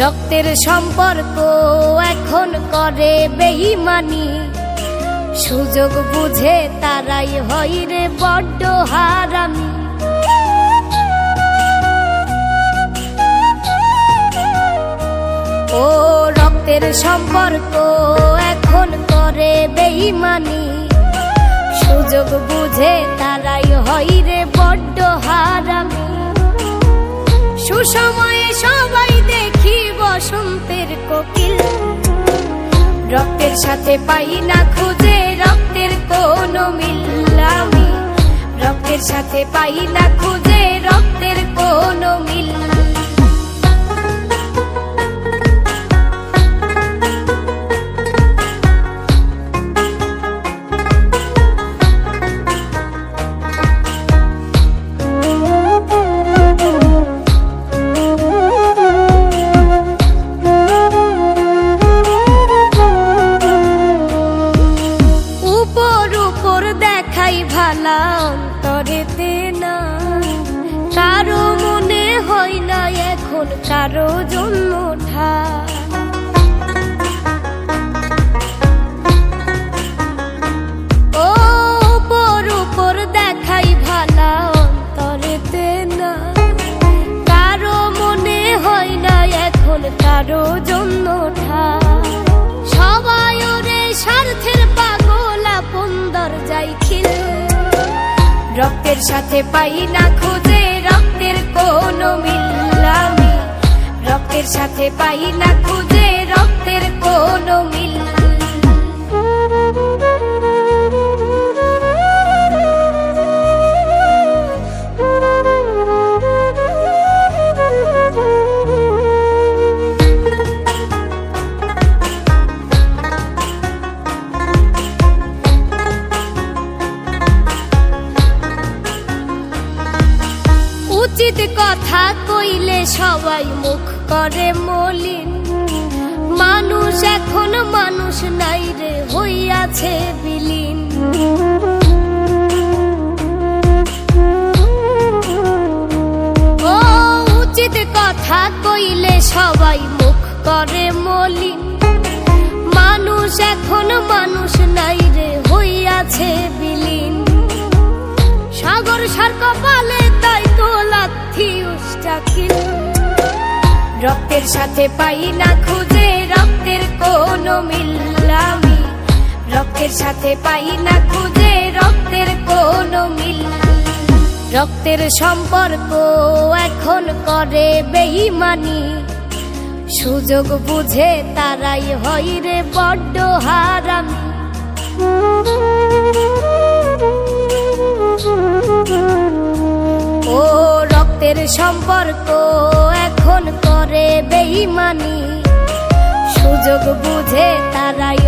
রক্তের সম্পর্ক এখন করে বেঈমানি, সুযোগ বুঝে তারাই হয় রে বড্ড হারামি। ও রক্তের সম্পর্ক এখন করে বেঈমানি, সুযোগ বুঝে তারাই হয় রে বড্ড হারামি। সুসময়ে সবাই দেখি বসন্তের কোকিল, রক্তের সাথে পাই না খুঁজে রক্তের কোনো মিল। আমি রক্তের সাথে পাই না খুঁজে রক্তের কোনো মিল। ভালা অন্তরেতে না, কারো মনে হয় না এখন কারো জন্মটা। ও উপর উপর দেখাই ভালা অন্তরেতে না, কারো মনে হয় না এখন কারো জন্মটা। সবাই ওরে স্বার্থের পাগল, আপন দরজাই খিল, রক্তের সাথে পাই না খুঁজে রক্তের কোনো মিল। আমি রক্তের সাথে পাই না খুঁজে রক্তের কোনো মিল। উচিত কথা কইলে সবাই মুখ করে মলিন, মানুষ এখন মানুষ নাই রে হইয়াছে বিলীন। ও উচিত কথা কইলে সবাই মুখ করে মলিন, মানুষ এখন মানুষ নাই রে হইয়াছে বিলীন। সাগর সার কপালে তাই তো লাথি উষ্টাখিল, রক্তের সাথে পাই না খুঁজে রক্তের কোনো মিল। আমি রক্তের সাথে পাই না খুঁজে রক্তের কোনো মিল। রক্তের সম্পর্ক এখন করে বেঈমানি, সুযোগ বুঝে তারাই হয় রে বড্ড হারামি। ও রক্তের সম্পর্ক এখন করে বেঈমানি, সুযোগ বুঝে তারাই